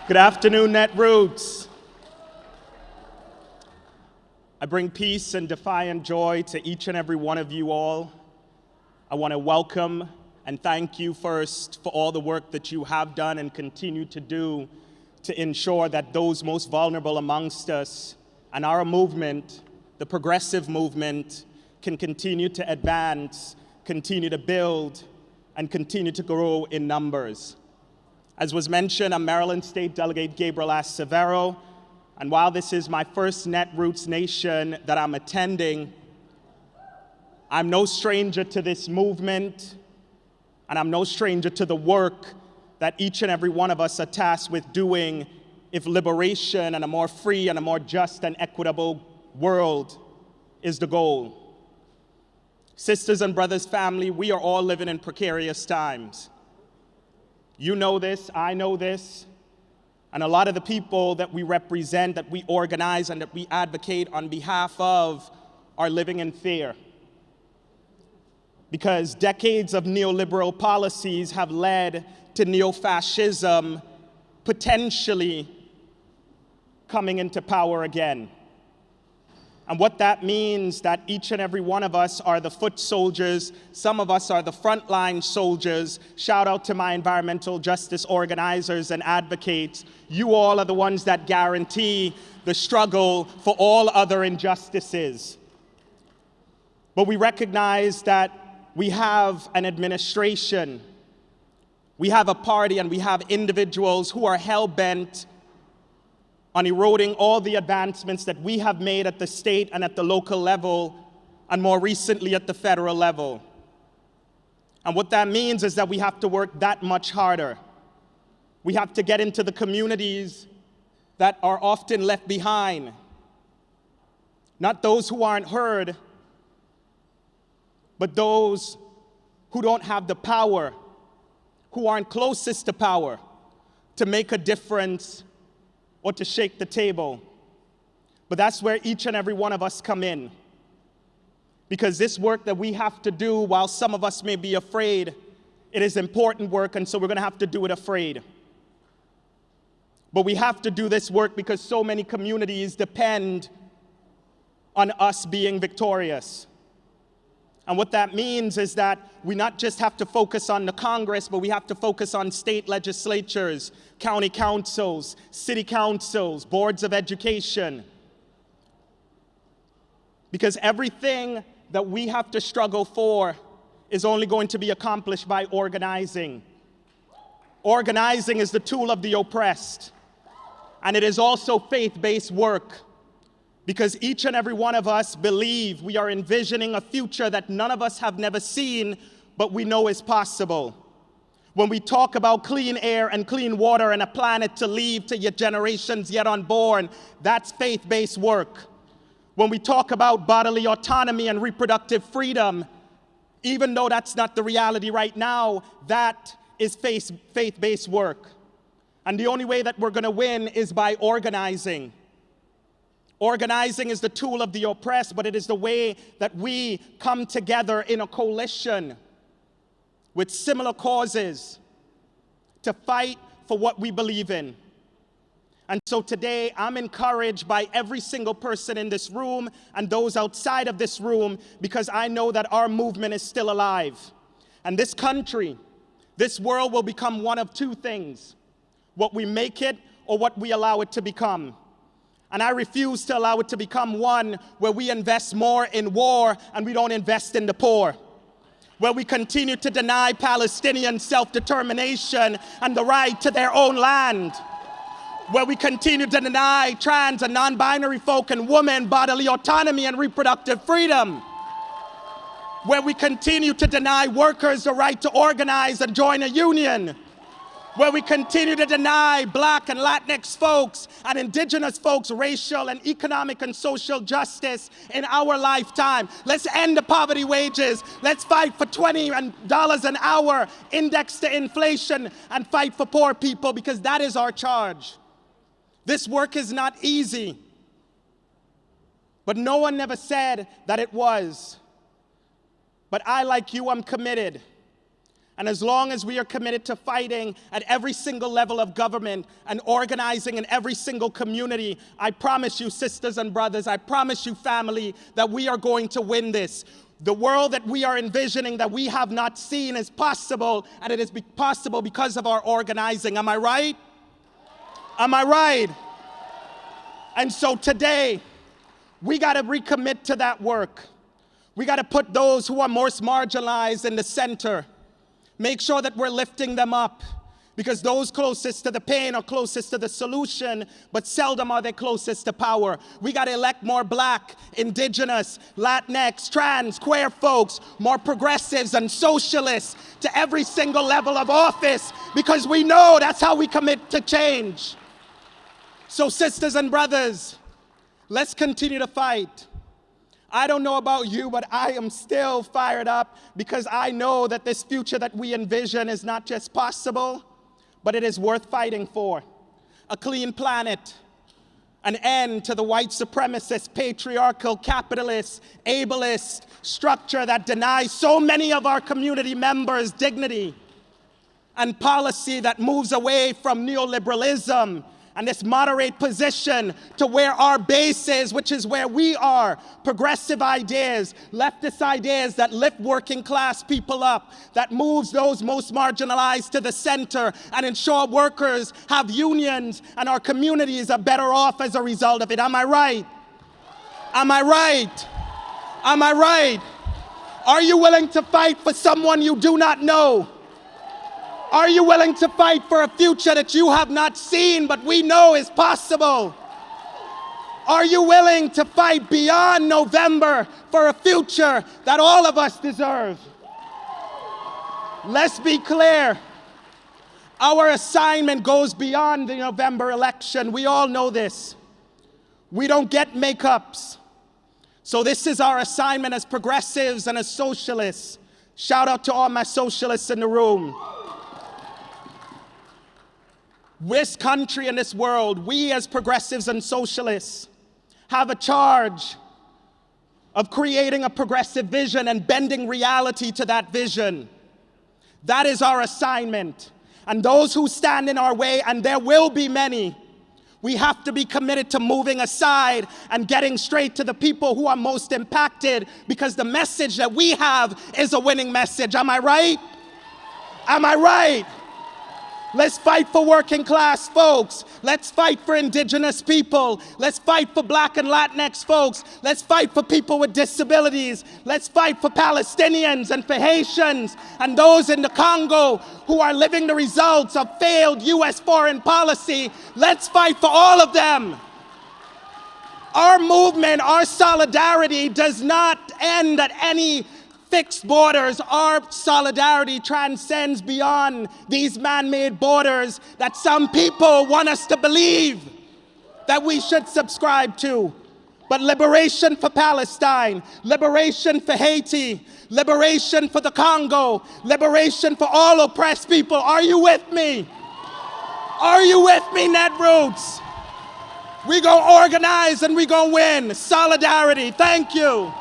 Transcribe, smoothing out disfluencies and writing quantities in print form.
Good afternoon, Netroots. I bring peace and defiant joy to each and every one of you all. I want to welcome and thank you first for all the work that you have done and continue to do to ensure that those most vulnerable amongst us and our movement, the progressive movement, can continue to advance, continue to build, and continue to grow in numbers. As was mentioned, I'm Maryland State Delegate Gabriel Acevero, and while this is my first Netroots Nation that I'm attending, I'm no stranger to this movement, and I'm no stranger to the work that each and every one of us are tasked with doing if liberation and a more free and a more just and equitable world is the goal. Sisters and brothers, family, we are all living in precarious times. You know this, I know this, and a lot of the people that we represent, that we organize, and that we advocate on behalf of are living in fear. Because decades of neoliberal policies have led to neo-fascism potentially coming into power again. And what that means that each and every one of us are the foot soldiers, some of us are the frontline soldiers. Shout out to my environmental justice organizers and advocates. You all are the ones that guarantee the struggle for all other injustices. But we recognize that we have an administration, we have a party, and we have individuals who are hell-bent on eroding all the advancements that we have made at the state and at the local level, and more recently at the federal level. And what that means is that we have to work that much harder. We have to get into the communities that are often left behind. Not those who aren't heard, but those who don't have the power, who aren't closest to power, to make a difference or to shake the table. But that's where each and every one of us come in. Because this work that we have to do, while some of us may be afraid, it is important work, and so we're gonna have to do it afraid. But we have to do this work because so many communities depend on us being victorious. And what that means is that we not just have to focus on the Congress, but we have to focus on state legislatures, county councils, city councils, boards of education. Because everything that we have to struggle for is only going to be accomplished by organizing. Organizing is the tool of the oppressed, and it is also faith-based work. Because each and every one of us believe we are envisioning a future that none of us have never seen, but we know is possible. When we talk about clean air and clean water and a planet to leave to your generations yet unborn, that's faith-based work. When we talk about bodily autonomy and reproductive freedom, even though that's not the reality right now, that is faith-based work. And the only way that we're gonna win is by organizing. Organizing is the tool of the oppressed, but it is the way that we come together in a coalition with similar causes to fight for what we believe in. And so today, I'm encouraged by every single person in this room and those outside of this room, because I know that our movement is still alive. And this country, this world will become one of two things: what we make it or what we allow it to become. And I refuse to allow it to become one where we invest more in war and we don't invest in the poor. Where we continue to deny Palestinian self-determination and the right to their own land. Where we continue to deny trans and non-binary folk and women bodily autonomy and reproductive freedom. Where we continue to deny workers the right to organize and join a union. Where we continue to deny Black and Latinx folks and indigenous folks racial and economic and social justice in our lifetime. Let's end the poverty wages. Let's fight for $20 an hour, index to inflation, and fight for poor people, because that is our charge. This work is not easy, but no one ever said that it was. But I, like you, am committed. And as long as we are committed to fighting at every single level of government and organizing in every single community, I promise you, sisters and brothers, I promise you, family, that we are going to win this. The world that we are envisioning that we have not seen is possible, and it is possible because of our organizing. Am I right? Am I right? And so today, we got to recommit to that work. We got to put those who are most marginalized in the center. Make sure that we're lifting them up, because those closest to the pain are closest to the solution, but seldom are they closest to power. We got to elect more Black, Indigenous, Latinx, trans, queer folks, more progressives and socialists to every single level of office, because we know that's how we commit to change. So sisters and brothers, let's continue to fight. I don't know about you, but I am still fired up, because I know that this future that we envision is not just possible, but it is worth fighting for. A clean planet, an end to the white supremacist, patriarchal, capitalist, ableist structure that denies so many of our community members dignity, and policy that moves away from neoliberalism and this moderate position to where our base is, which is where we are. Progressive ideas, leftist ideas that lift working class people up, that moves those most marginalized to the center and ensure workers have unions and our communities are better off as a result of it. Am I right? Am I right? Am I right? Are you willing to fight for someone you do not know? Are you willing to fight for a future that you have not seen, but we know is possible? Are you willing to fight beyond November for a future that all of us deserve? Let's be clear. Our assignment goes beyond the November election. We all know this. We don't get makeups. So this is our assignment as progressives and as socialists. Shout out to all my socialists in the room. This country and this world, we as progressives and socialists have a charge of creating a progressive vision and bending reality to that vision. That is our assignment. And those who stand in our way, and there will be many, we have to be committed to moving aside and getting straight to the people who are most impacted, because the message that we have is a winning message. Am I right? Am I right? Let's fight for working class folks. Let's fight for indigenous people. Let's fight for Black and Latinx folks. Let's fight for people with disabilities. Let's fight for Palestinians and for Haitians and those in the Congo who are living the results of failed U.S. foreign policy. Let's fight for all of them. Our movement, our solidarity does not end at any fixed borders. Our solidarity transcends beyond these man-made borders that some people want us to believe that we should subscribe to. But liberation for Palestine, liberation for Haiti, liberation for the Congo, liberation for all oppressed people. Are you with me? Are you with me, Netroots? We gonna organize and we gonna win. Solidarity. Thank you.